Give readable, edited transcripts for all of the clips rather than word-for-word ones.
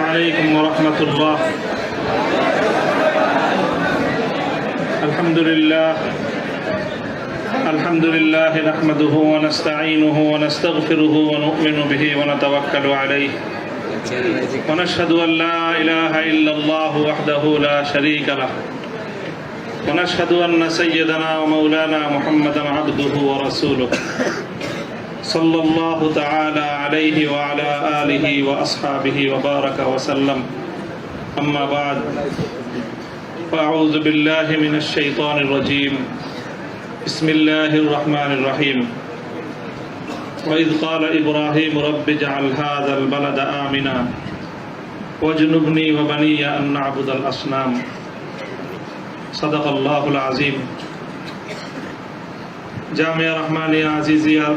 عليكم ورحمة الله. الحمد لله نحمده ونستعينه ونستغفره ونؤمن به ونتوكل عليه ونشهد أن لا إله إلا الله وحده لا شريك له ونشهد أن سيدنا ومولانا محمدا عبده ورسوله صلى الله تعالى عليه وعلى آله وأصحابه وبارك وسلم. أما بعد فأعوذ بالله من الشيطان الرجيم. بسم الله الرحمن الرحيم. وإذ قال إبراهيم رب اجعل هذا البلد آمنا واجنبني وبني أن نعبد الأصنام. صدق الله العظيم. জামিয়া রহমানিয়া আজিজিয়া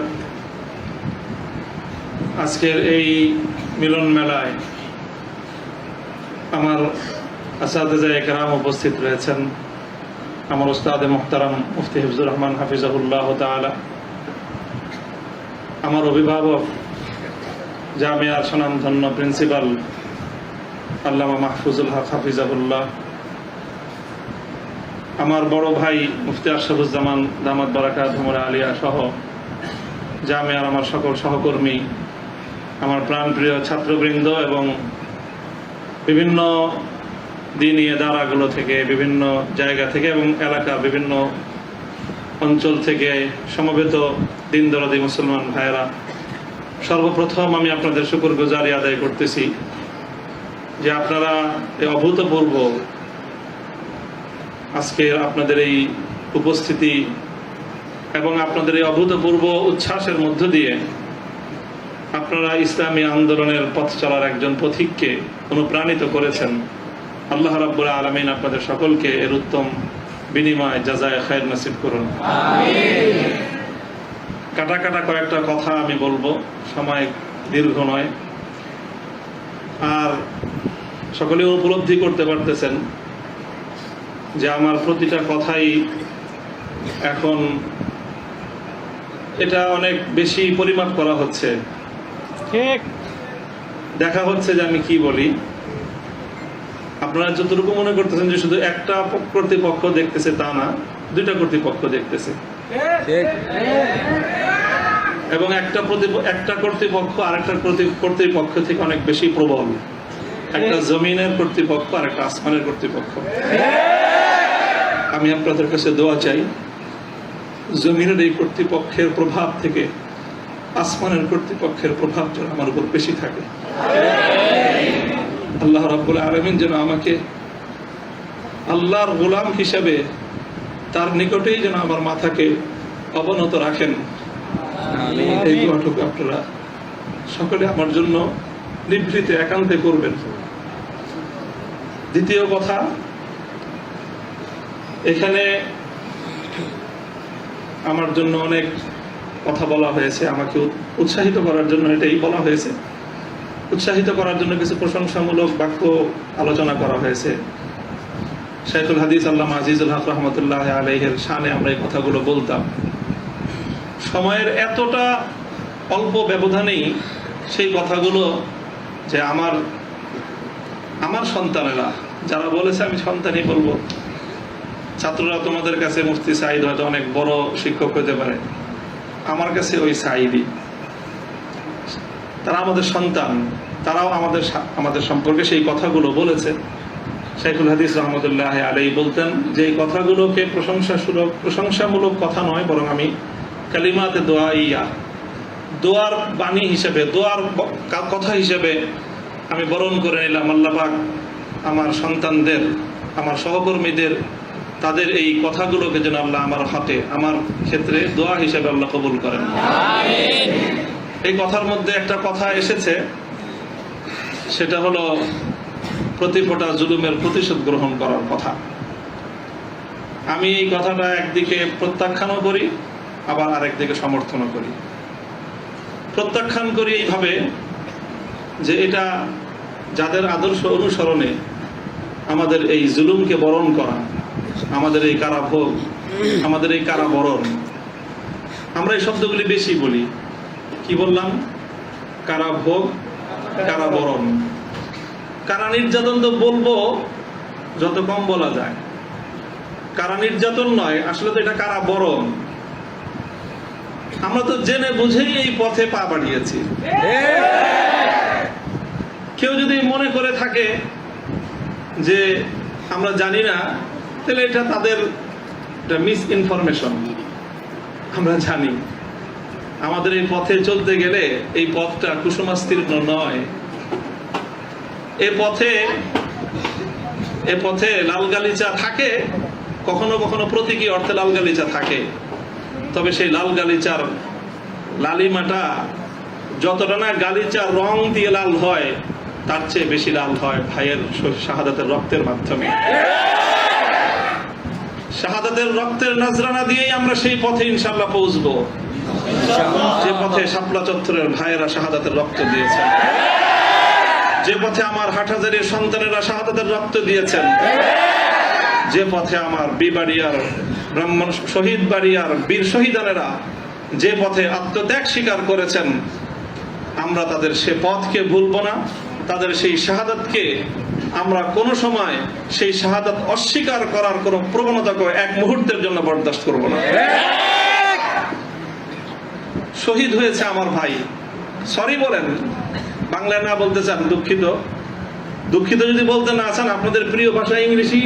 আজকের এই মিলন মেলায় আমার আসাতিজা ইকরাম উপস্থিত রয়েছেন। আমার উস্তাদে মুহতারাম মুফতি হিফজুর রহমান হাফিজাহুল্লাহ তাআলা, আমার অভিভাবক জামিয়ার সুনামধন্য প্রিন্সিপাল আল্লামা মাহফুজুল হক হাফিজাহুল্লাহ, আমার বড় ভাই মুফতি আশরাফুজ্জামান দামাত বারাকাতুহুম আলিয়া সহ জামিয়ার আমার সকল সহকর্মী, আমার প্রাণপ্রিয় ছাত্রবৃন্দ এবং বিভিন্ন দ্বীনি ইদারাগুলো থেকে, বিভিন্ন জায়গা থেকে এবং এলাকার বিভিন্ন অঞ্চল থেকে সমবেত দিন দরদি মুসলমান ভাইয়েরা, সর্বপ্রথম আমি আপনাদের শুকরগুজারি আদায় করতেছি যে আপনারা এই অভূতপূর্ব আজকের আপনাদের এই উপস্থিতি এবং আপনাদের এই অভূতপূর্ব উচ্ছ্বাসের মধ্য দিয়ে আপনারা ইসলামী আন্দোলনের পথ চলার একজন পথিককে অনুপ্রাণিত করেছেন। আল্লাহ রাব্বুল আলামিন আপনাদের সকলকে এর উত্তম বিনিময় জাযায়ে খায়র নসিব করুন। আমিন। কাটা কাটা কয়েকটা কথা আমি বলবো, সময় দীর্ঘ নয়। আর সকলে উপলব্ধি করতে পারতেছেন যে আমার প্রতিটা কথাই এখন এটা অনেক বেশি পরিমাপ করা হচ্ছে, ঠিক দেখা হচ্ছে যে আমি কি বলি। আপনারা যতটুকু মনে করতেছেন যে শুধু একটা কর্তৃপক্ষ দেখতেছে তা না, দুইটা কর্তৃপক্ষ দেখতেছে, এবং একটা কর্তৃপক্ষ আরেকটা কর্তৃপক্ষ থেকে অনেক বেশি প্রবল। একটা জমিনের কর্তৃপক্ষ আর একটা আসমানের কর্তৃপক্ষ। আমি আপনাদের কাছে দোয়া চাই, জমিনের এই কর্তৃপক্ষের প্রভাব থেকে আসমানের কর্তৃপক্ষের প্রভাব যেন আমার উপর বেশি থাকে। আল্লাহ রাব্বুল আলামিন যেন আমাকে আল্লাহর গোলাম হিসেবে তার নিকটেই যেন আমার মাথাকে অবনত রাখেন। এই দোয়াটুকু আপনারা সকলে আমার জন্য নিভৃতে একান্তে করবেন। দ্বিতীয় কথা, এখানে আমার জন্য অনেক কথা বলা হয়েছে, আমাকে উৎসাহিত করার জন্য এটাই বলা হয়েছে। উৎসাহিত করার জন্য কিছু প্রশংসামূলক বাক্য আলোচনা করা হয়েছে। শাইখুল হাদিস আল্লামা আজিজুল হক রহমতুল্লাহ আলাইহির শানে আমরা এই কথাগুলো বলতাম। সময়ের এতটা অল্প ব্যবধানেই সেই কথাগুলো যে আমার সন্তানেরা যারা বলেছে, আমি সন্তানই বলবো, ছাত্ররা তোমাদের কাছে মুফতি সাঈদ হয়তো অনেক বড় শিক্ষক হতে পারে, আমার কাছে ওই সাঈদই। তারা আমাদের সন্তান, তারাও আমাদের সম্পর্কে সেই কথাগুলো বলেছে। শাইখুল হাদিস রহমতুল্লাহ আলাইহি বলতেন যে এই কথাগুলোকে প্রশংসামূলক কথা নয়, বরং আমি কালিমাতে দোয়ার বাণী হিসেবে, দোয়ার কথা হিসেবে আমি বরণ করে নিলাম। আল্লাহ পাক আমার সন্তানদের, আমার সহকর্মীদের, তাদের এই কথাগুলোকে যেন আল্লাহ আমার হাতে, আমার ক্ষেত্রে দোয়া হিসেবে আল্লাহ কবুল করেন। আমিন। এই কথার মধ্যে একটা কথা এসেছে, সেটা হলো প্রতি ফোঁটা জুলুমের প্রতিশোধ গ্রহণ করার কথা। আমি এই কথাটা একদিকে প্রত্যাখ্যানও করি, আবার আরেকদিকে সমর্থনও করি। প্রত্যাখ্যান করি এইভাবে যে এটা যাদের আদর্শ অনুসরণে আমাদের এই জুলুমকে বরণ করা, আমাদের এই কারাভোগ, আমাদের এই কারাবরণ, আমরা এই শব্দগুলি বেশি বলি। কি বললাম? কারাভোগ, কারাবরণ। কারা নির্যাতন তো বলবো যত কম বলা যায়। কারা নির্যাতন নয়, আসলে তো এটা কারা বরণ। আমরা তো জেনে বুঝেই এই পথে পা বাড়িয়েছি। কেউ যদি মনে করে থাকে যে আমরা জানি না, তাহলে এটা তাদের মিস ইনফরমেশন। আমরা জানি আমাদের এই পথে চলতে গেলে এই পথটা কুসুমাস্তীর্ণ নয়। এ পথে লাল গালিচা থাকে, কখনো কখনো প্রতীকী অর্থে লাল গালিচা থাকে, তবে সেই লাল গালিচার লালিমাটা যতটা না গালিচার রং দিয়ে লাল হয়, তার চেয়ে বেশি লাল হয় ভাইয়ের শাহাদাতের রক্তের মাধ্যমে। শাহাদাতের রক্তের নজরানা দিয়েই আমরা সেই পথে ইনশাআল্লাহ পৌঁছবো, যে পথে শাপলা চত্বরের ভাইয়েরা শাহাদাতের রক্ত দিয়েছেন, যে পথে আমার হাটহাজারীর সন্তানেরা শাহাদাতের রক্ত দিয়েছেন, যে পথে আমার বিবাড়িয়ার ব্রাহ্মণ শহীদ বাড়িয়ার বীর শহীদানেরা যে পথে আত্মত্যাগ স্বীকার করেছেন, আমরা তাদের সে পথকে ভুলব না। তাদের সেই শাহাদাতকে আমরা কোনো সময় সেই শাহাদাত অস্বীকার করার কোনো প্রবণতাকে এক মুহূর্তের জন্য বরদাস্ত করব না। শহীদ হয়েছে আমার ভাই, সরি বলেন। বাংলায় না বলতে চান দুঃখিত, দুঃখিত যদি বলতে না চান আপনাদের প্রিয় ভাষা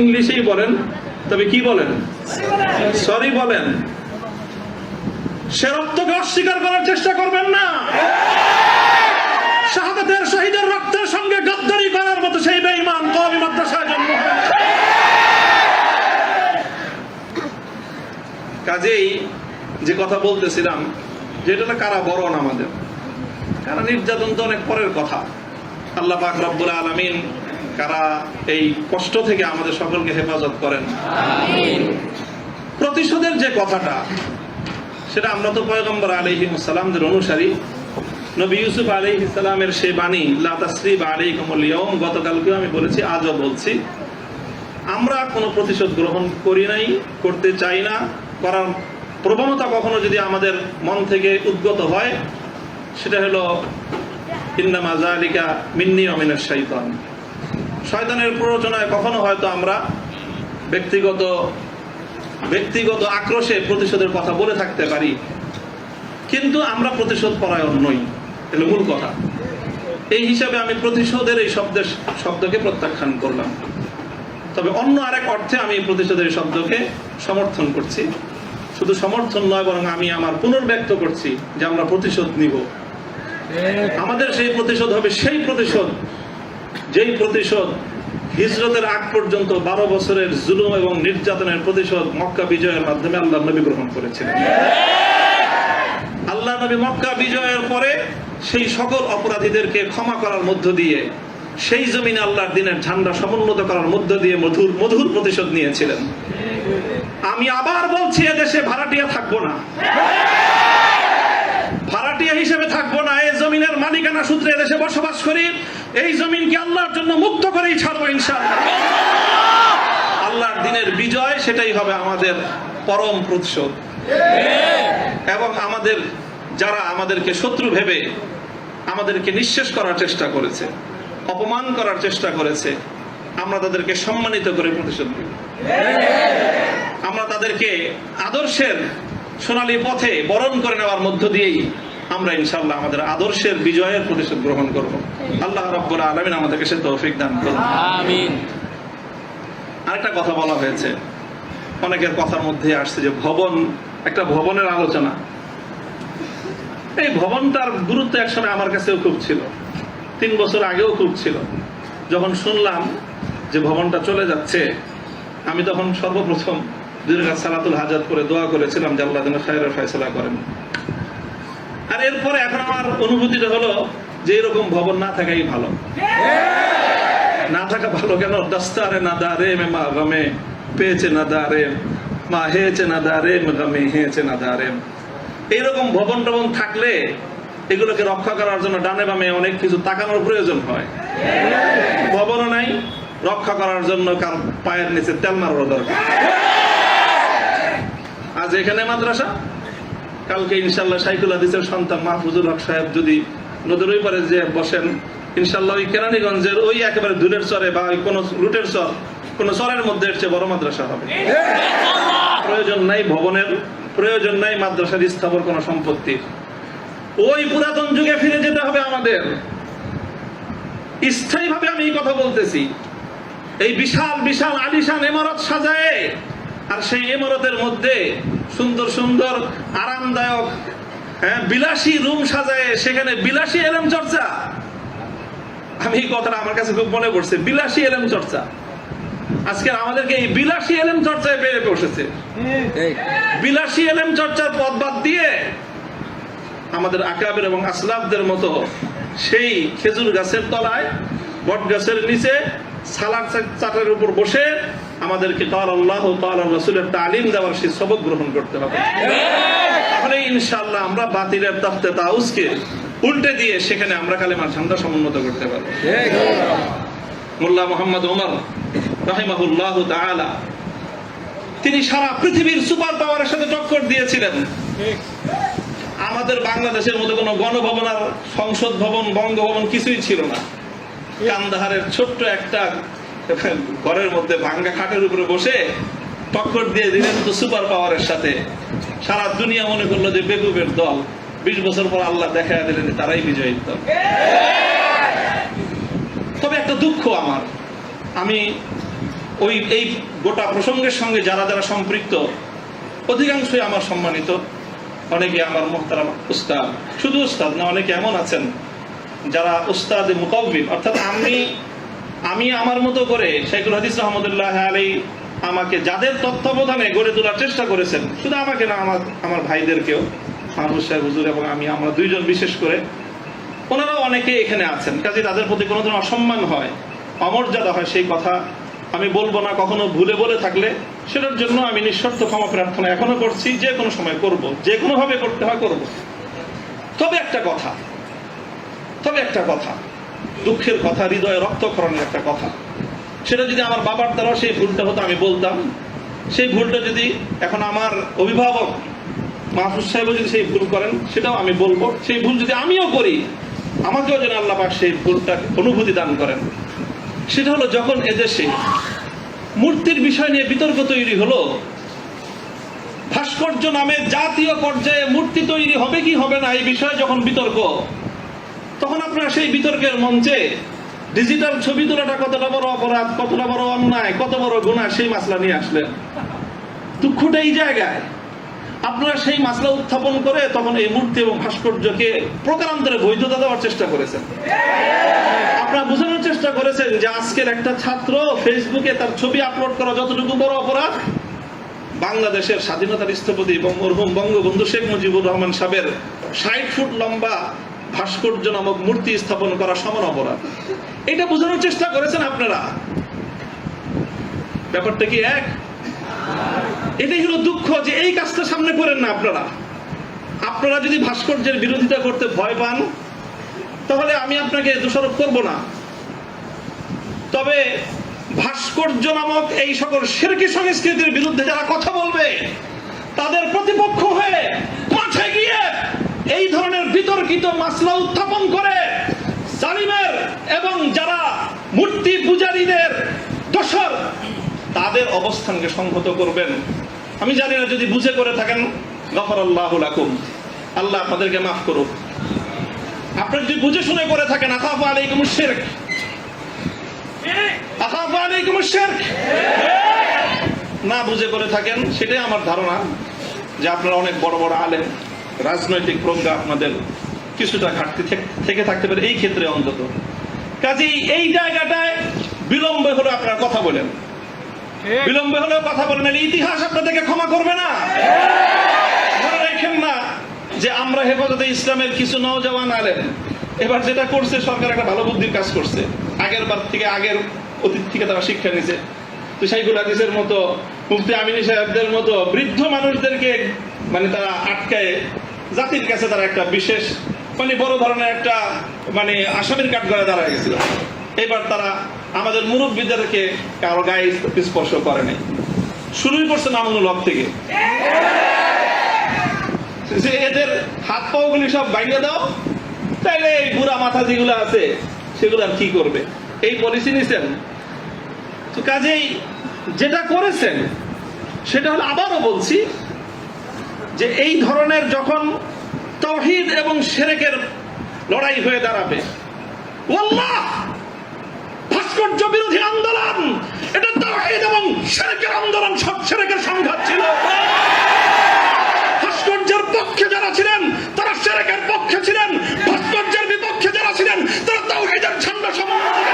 ইংলিশেই বলেন, তবে কি বলেন? সরি বলেন। সে রক্তকে অস্বীকার করার চেষ্টা করবেন না। শাহাদাতের শহীদের রক্তের সঙ্গে গদ্দারি করার মতো সেই বেঈমান কওমি মাদ্রাসায় জন্ম হয়েছে। কাজেই যে কথা বলতেছিলাম, যেটা কারা বরণ আমাদের, কারা নির্যাতন তো অনেক পরের কথা। আল্লাহ পাক রব্বুল আলামিন কারা এই কষ্ট থেকে আমাদের সকলকে হেফাজত করেন। প্রতিশোধের যে কথাটা, সেটা আমরা তো পয়গম্বর আলাইহিস সালামদের অনুসারী। নবী ইউসুফ আলাইহিস সালামের সেই বাণী, লা তাসরিবা আলাইকুমুল ইয়াউম, গতকালকেও আমি বলেছি, আজও বলছি, আমরা কোনো প্রতিশোধ গ্রহণ করি নাই, করতে চাই না। করার প্রবণতা কখনো যদি আমাদের মন থেকে উদ্গত হয়, সেটা হলো ইন্নামা যালিকা মিন্নি ওয়া মিনাশ শাইতান। শয়তানের প্ররোচনায় কখনো হয়তো আমরা ব্যক্তিগত আক্রোশে প্রতিশোধের কথা বলে থাকতে পারি, কিন্তু আমরা প্রতিশোধ পরায়ণ নই, এটা মূল কথা। এই হিসাবে আমি প্রতিশোধের এই শব্দকে প্রত্যাখ্যান করলাম। তবে অন্য আরেক অর্থে আমি প্রতিশোধের শব্দকে সমর্থন করছি। শুধু সমর্থন নয়, বরং আমি আমার পুনর্ব্যক্ত করছি যে আমরা প্রতিশোধ নিব। আমাদের সেই প্রতিশোধ হবে সেই প্রতিশোধ, যেই প্রতিশোধ হিজরতের আগ পর্যন্ত 12 বছরের জুলুম এবং নির্যাতনের প্রতিশোধ মক্কা বিজয়ের মাধ্যমে আল্লাহ নবী গ্রহণ করেছিলেন। আল্লাহ নবী মক্কা বিজয়ের পরে সেই সকল অপরাধীদেরকে ক্ষমা করার মধ্য দিয়ে, সেই জমিনে আল্লাহর দ্বীনের ঝান্ডা সমুন্নত করার মধ্য দিয়ে মধুর প্রতিশোধ নিয়েছিলেন। আমি আবার বলছি, এদেশে ভাড়াটিয়া থাকবো না, ভাড়াটিয়া হিসেবে থাকবো না। এই জমিনের মালিকানা সূত্রে এদেশে বসবাস করি। এই জমিনকে আল্লাহর জন্য মুক্ত করেই ছাড়বো ইনশাআল্লাহ। আল্লাহর দ্বীনের বিজয়, সেটাই হবে আমাদের পরম প্রতিশোধ। এবং যারা আমাদেরকে শত্রু ভেবে আমাদেরকে নিঃশেষ করার চেষ্টা করেছে, অপমান করার চেষ্টা করেছে, আমরা তাদেরকে সম্মানিত করে প্রতিশোধ দেব। আমরা তাদেরকে আদর্শের সোনালী পথে বরণ করে নেওয়ার মধ্য দিয়েই আমরা ইনশাআল্লাহ আমাদের আদর্শের বিজয়ের প্রতিশোধ গ্রহণ করব। আল্লাহ রাব্বুল আলামিন আমাদেরকে সে তৌফিক দান করুন। আমিন। আরেকটা কথা বলা হয়েছে, অনেকের কথার মধ্যে আসছে যে একটা ভবনের আলোচনা। এই ভবনটার গুরুত্ব একসময় আমার কাছেও খুব ছিল, 3 বছর আগেও খুব ছিল। যখন শুনলাম যে ভবনটা চলে যাচ্ছে, আমি তখন সর্বপ্রথম 2 রাকাত সালাতুল হাজাত করে দোয়া করেছিলাম যে আল্লাহ যেন খায়রের ফয়সালা করেন। আর এরপরে এখন আমার অনুভূতিটা হলো যে এরকম ভবন না থাকাই ভালো। না থাকা ভালো কেন? দস্তারে না দারে মে মা গামে পেয়েছে না দারে মা হেয়েছে না দারে গামে হেয়েছে না দারে। এইরকম ভবন টবন থাকলে এগুলোকে রক্ষা করার জন্য ডানে বামে অনেক কিছু তাকানোর প্রয়োজন হয়। ভবনও নাই, রক্ষা করার জন্য কার পায়ের নিচে তেল মারার দরকার। আজ এখানে মাদ্রাসা, কালকে ইনশাআল্লাহ শাইখুল হাদিসের সন্তান মাহফুজুল হক সাহেব যদি নদীর ওই পারে যে বসেন, ইনশাআল্লাহ ওই কেরানীগঞ্জের ওই একেবারে দূরের চরে বা ওই কোনো রুটের চর, কোনো চরের মধ্যে এর চেয়ে বড় মাদ্রাসা হবে। প্রয়োজন নাই ভবনের, প্রয়োজন নাই মাদ্রাসার স্থাপন কোনো সম্পত্তির। ওই পুরাতন যুগে ফিরে যেতে হবে আমাদের। স্থায়ীভাবে আমি এই কথা বলতেছি। এই বিশাল বিশাল আলিশান ইমারত সাজায়, আর সেই ইমারতের মধ্যে সুন্দর সুন্দর আরামদায়ক বিলাসী রুম সাজায়, সেখানে বিলাসী এলেম চর্চা। আমি এই কথাটা আমার কাছে খুব মনে পড়ছে, বিলাসী এলেম চর্চা। আজকে আমাদেরকে এই বিলাসী এলেম চর্চায় বেড়ে বসেছে। বিলাসী এলেম চর্চার পথ বাদ দিয়ে আমাদের আকাবের এবং আসলাফদের মতো সেই খেজুর গাছের তলায়, বট গাছের নিচে সালাদ চাটার উপর বসে আমাদেরকে কাল আল্লাহ কাল রাসূলের তালিম দেওয়ার সেই সবক গ্রহণ করতে হবে। তাহলে ইনশাআল্লাহ আমরা বাতিলের তখতে তাউসকে উল্টে দিয়ে সেখানে আমরা কালেমার ঝান্ডা সমুন্নত করতে পারবো। মোল্লা মুহাম্মদ ওমর রাহিমাহুল্লাহ তাআলা তিনি সারা পৃথিবীর সুপার পাওয়ারের সাথে টক্কর দিয়েছিলেন। আমাদের বাংলাদেশের মধ্যে কোনো গণভবন আর সংসদ ভবন, বঙ্গভবন কিছুই ছিল না। কান্দাহারের ছোট্ট একটা ঘরের মধ্যে ভাঙ্গা খাটের উপরে বসে টক্কর দিয়ে দিলেন তো সুপার পাওয়ারের সাথে। সারা দুনিয়া মনে করলো যে বেকুবের দল। 20 বছর পর আল্লাহ দেখা দিলেন তারাই বিজয়ী দল। তবে একটা দুঃখ আমার, আমি ওই এই গোটা প্রসঙ্গের সঙ্গে যারা যারা সম্পৃক্ত অধিকাংশই আমার সম্মানিত, অনেকে আমার মুহতারাম উস্তাদ, শুধু উস্তাদ না, অনেকে এমন আছেন যারা উস্তাদে মুকাব্বিল, অর্থাৎ আমি আমার মতো করে শাইখুল হাদিস রহমতুল্লাহ আলাইহি আমাকে যাদের তত্ত্বাবধানে গড়ে তোলার চেষ্টা করেছেন, শুধু আমাকে না, আমার ভাইদেরকেও, মাহমুদ সাহেব হুজুর এবং আমরা দুইজন বিশেষ করে, ওনারাও অনেকে এখানে আছেন। কাজে তাদের প্রতি কোনো ধরনের অসম্মান হয়, অমর্যাদা হয়, সেই কথা আমি বলবো না। কখনো ভুলে বলে থাকলে সেটার জন্য আমি নিঃশর্ত ক্ষমা প্রার্থনা এখনো করছি, যে কোনো সময় করব, যে কোনো ভাবে করতে হয় করব। তবে একটা কথা, দুঃখের কথা, হৃদয়ে রক্তক্ষরণের একটা কথা, সেটা যদি আমার বাবার দ্বারা সেই ভুলটা হতো আমি বলতাম। সেই ভুলটা যদি এখন আমার অভিভাবক মাহফুজ সাহেব যদি সেই ভুল করেন সেটাও আমি বলবো। সেই ভুল যদি আমিও করি, আমাকেও যেন আল্লাহ পাক সেই ভুলটা অনুভূতি দান করেন। সেটা হলো যখন এদেশে মূর্তির বিষয় নিয়ে বিতর্ক তৈরি হলো, ভাস্কর্য নামে জাতীয় পর্যায়ে মূর্তি তৈরি হবে কি হবে না এই বিষয়ে যখন বিতর্ক, তখন আপনারা সেই বিতর্কের মঞ্চে ডিজিটাল ছবি তোলাটা কতটা বড় অপরাধ, কতটা বড় অন্যায়, কত বড় গুনাহ, সেই মাসলা নিয়ে আসলেন। দুঃখটা এই জায়গায়, আপনারা সেই মাসলা উত্থাপন করে তখন এই মূর্তি এবং ভাস্কর্যকে প্রকারান্তরে বৈধতা দেওয়ার চেষ্টা করেছেন। আপনারা বোঝানোর চেষ্টা করেছেন যে আজকের একটা ছাত্র ফেসবুকে তার ছবি আপলোড করা যতটুকু বড় অপরাধ, বাংলাদেশের স্বাধীনতার স্থপতি মরহুম বঙ্গবন্ধু শেখ মুজিবুর রহমান সাহেবের 60 ফুট লম্বা ভাস্কর্য নামক মূর্তি স্থাপন করা সমান অপরাধ। এটা বোঝানোর চেষ্টা করেছেন আপনারা। ব্যাপারটা কি এক? এটাই হলো দুঃখ যে এই কাজটা সামনে করেন না আপনারা যদি ভাস্কর্যের বিরোধিতা করতে ভয় পান তাহলে আমি আপনাকে দোষারোপ করব না। তবে ভাস্কর্য নামক এই সকল শিরকি সংস্কৃতির বিরুদ্ধে যারা কথা বলবে, তাদের প্রতিপক্ষ হয়ে মাঠে গিয়ে এই ধরনের বিতর্কিত মাসলা উত্থাপন করে জালিমের এবং যারা মূর্তি পূজারীদের দোষর, তাদের অবস্থানকে সংহত করবেন। আমি জানি না, যদি বুঝে করে থাকেন গফরাল্লাহু লাকুম, আল্লাহ আপনাদেরকে মাফ করুক। আপনারা যদি বুঝে শুনে করে থাকেন, আখাফু আলাইকুমুশ শিরক, আখাফু আলাইকুমুশ শিরক, না বুঝে করে থাকেন, সেটাই আমার ধারণা যে আপনারা অনেক বড় বড় আলেম, রাজনৈতিক প্রজ্ঞা আপনাদের কিছুটা ঘাটতি থেকে থাকতে পারে এই ক্ষেত্রে অন্তত। কাজেই এই জায়গাটায় বিলম্বে হলে আপনারা কথা বলেন, বিলম্বে হলেও কথা বলেন, ইতিহাস আপনাদেরকে ক্ষমা করবে না। মনে রাখেন না যে আমরা হেফাজতে ইসলামের কিছু নওজওয়ান আলেম এবার যেটা করছে, সরকার একটা ভালো বুদ্ধির কাজ করছে। আগের বার থেকে, আগের অতীত থেকে তারা শিক্ষা নিছে। তো শাইখুল হাদিসের মতো, মুফতি আমিনী সাহেবদের মতো বৃদ্ধ মানুষদেরকে তারা আটকায় জাতির কাছে তারা একটা বিশেষ বড় ধরনের একটা আসামির কাঠ করে দাঁড়ায় গেছিল। এবার তারা আমাদের মুরব্বীদেরকে কারো গায়ে স্পর্শ করে নাই, শুরুই করছে মামুনুল হক থেকে, যে এদের হাত পাও গুলি সব বাইরে দাও, তাইলে এই বুড়া মাথা যেগুলো আছে সেগুলো আর কি করবে, এই পলিসি নিছেন। তো কাজেই যেটা করেছেন সেটা হলো, আবারও বলছি, যে এই ধরনের যখন তাওহীদ এবং শিরকের লড়াই হয়ে দাঁড়াবে, ওয়াল্লাহ ভাস্কর্য বিরোধী আন্দোলন এটা তাওহীদ এবং শিরকের আন্দোলন, সব শিরকের সংঘাত ছিল। ভাস্কর্যের পক্ষে যারা ছিলেন তারা শিরকের পক্ষে ছিলেন, ভাস্কর্যের বিপক্ষে যারা ছিলেন তারা তাওহীদের ঝান্ডা সমন্বয়।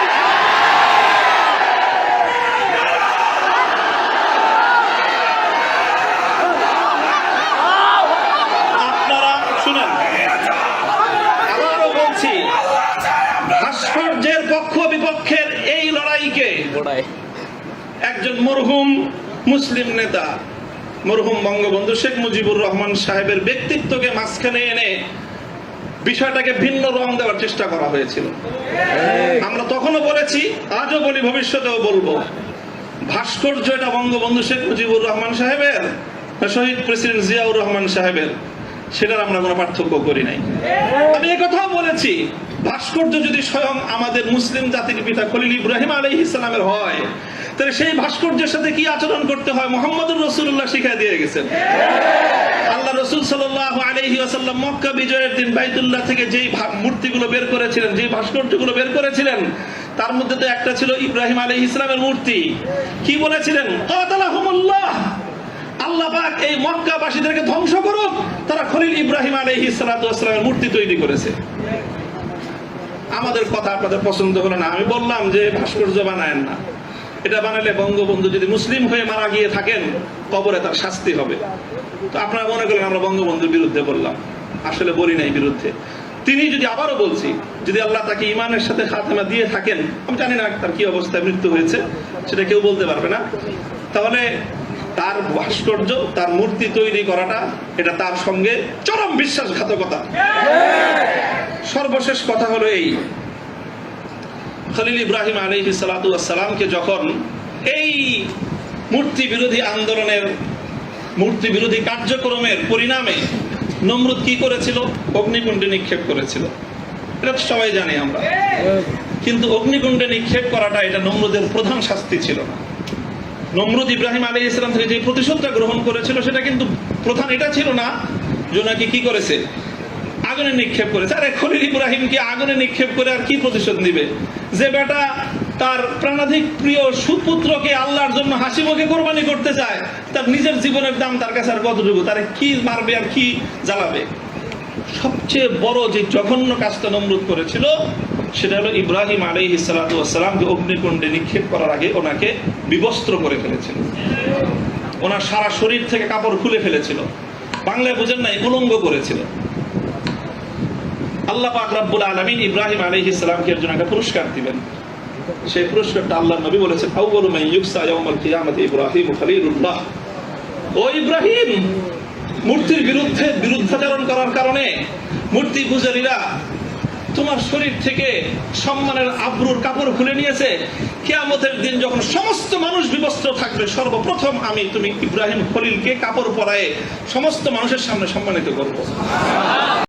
আপনারা শুনেন, আবারও বলছি, ভাস্কর্যের পক্ষ বিপক্ষের এই লড়াইকে একজন মরহুম মুসলিম নেতা, মরহুম বঙ্গবন্ধু শেখ মুজিবুর রহমান সাহেবের ব্যক্তিত্বকে মাঝখানে এনে বিষয়টাকে ভিন্ন রং দেওয়ার চেষ্টা করা হয়েছিল। আমরা তখনও বলেছি, আজও বলি, ভবিষ্যতেও বলবো, ভাস্কর্য এটা বঙ্গবন্ধু শেখ মুজিবুর রহমান সাহেবের, শহীদ প্রেসিডেন্ট জিয়াউর রহমান সাহেবের, সেটার আমরা কোনো পার্থক্য করি নাই। আমি একথাও বলেছি, ভাস্কর্য যদি স্বয়ং আমাদের মুসলিম জাতির পিতা খলিল ইব্রাহিম আলাইহিস সালামের হয়, তাহলে সেই ভাস্কর্যের সাথে কি আচরণ করতে হয় মুহাম্মদুর রাসূলুল্লাহ শিখিয়ে দিয়ে গেছেন। আল্লাহ রাসূল সাল্লাল্লাহু আলাইহি ওয়াসাল্লাম মক্কা বিজয়ের দিন বাইতুল্লাহ থেকে যেই মূর্তিগুলো বের করেছিলেন, যেই ভাস্কর্যগুলো বের করেছিলেন, তার মধ্যে তো একটা ছিল ইব্রাহিম আলাইহিস সালামের মূর্তি। কি বলেছিলেন? কাতালাহুমুল্লাহ, আল্লাহ পাক এই মক্কাবাসীদেরকে ধ্বংস করুক, তারা খলিল ইব্রাহিম আলাইহিস সালাতু ওয়াস সালামের মূর্তি তৈরি করেছে। আমাদের কথা আপনাদের পছন্দ হলো না, আমি বললাম যে ভাস্কর্য বানায়েন না, এটা বানালে বঙ্গবন্ধু যদি মুসলিম হয়ে মারা গিয়ে থাকেন কবরে তার শাস্তি হবে। তো আপনারা মনে করলেন আমরা বঙ্গবন্ধুর বিরুদ্ধে বললাম, আসলে বলি নাই বিরুদ্ধে। তিনি যদি, আবারও বলছি, যদি আল্লাহ তাকে ইমানের সাথে খাতেমা দিয়ে থাকেন, আমি জানি না তার কি অবস্থায় মৃত্যু হয়েছে, সেটা কেউ বলতে পারবে না, তাহলে তার ভাস্কর্য, তার মূর্তি তৈরি করাটা এটা তার সঙ্গে চরম বিশ্বাসঘাতকতা। সর্বশেষ কথা হলো এই, খলিল ইব্রাহিম আলাইহিস সালাতু ওয়াস সালামকে যখন এই মূর্তি বিরোধী আন্দোলনের, মূর্তি বিরোধী কার্যক্রমের পরিণামে নমরুদ কি করেছিল? অগ্নিকুণ্ডে নিক্ষেপ করেছিল। এটা সবাই জানি আমরা, কিন্তু অগ্নিকুণ্ডে নিক্ষেপ করাটা এটা নমরুদের প্রধান শাস্তি ছিল না। নমরুদ ইব্রাহিম আলাইহিস সালাম থেকে যে প্রতিশোধটা গ্রহণ করেছিল সেটা কিন্তু প্রধান এটা ছিল না যে নাকি কি করেছে, আগুনে নিক্ষেপ করেছে। আরে খলিল ইব্রাহিম কি আগুনে নিক্ষেপ করে আর কি প্রতিশোধ নিবে? যে বেটা তার প্রাণাধিক প্রিয় সুপুত্রকে আল্লাহর জন্য হাসি মুখে কোরবানি করতে চায়, তার নিজের জীবনের দাম তার কাছে আর কতটুকু, তারে কি মারবে আর কি জ্বালাবে? সবচেয়ে বড় যে জঘন্য কাজটা নমরুদ করেছিল সেটা হলো ইব্রাহিম আলাইহিস সালাতু ওয়াস সালামকে অগ্নিকুণ্ডে নিক্ষেপ করার আগে ওনাকে বিবস্ত্র করে ফেলেছিল, ওনার সারা শরীর থেকে কাপড় খুলে ফেলেছিল, বাংলায় বুঝেন নাই, উলঙ্গ করেছিল। আল্লাহ পাক রব্বুল আলামিন ইব্রাহিম আলাইহিস সালামকে এর জন্য একটা পুরস্কার দিবেন। সেই পুরস্কারটা আল্লাহর নবী বলেছেন, আউয়ালু মান ইউকসা ইয়াউমাল কিয়ামাতি ইব্রাহিম খলিলুল্লাহ। ও ইব্রাহিম, মূর্তির বিরুদ্ধাচরণ করার কারণে মূর্তি পূজারীরা তোমার শরীর থেকে সম্মানের আবরুর কাপড় খুলে নিয়েছে। কিয়ামতের দিন যখন সমস্ত মানুষ বিবস্ত্র থাকবে, সর্বপ্রথম আমি তুমি ইব্রাহিম খলিলকে কাপড় পরায়ে সমস্ত মানুষের সামনে সম্মানিত করব।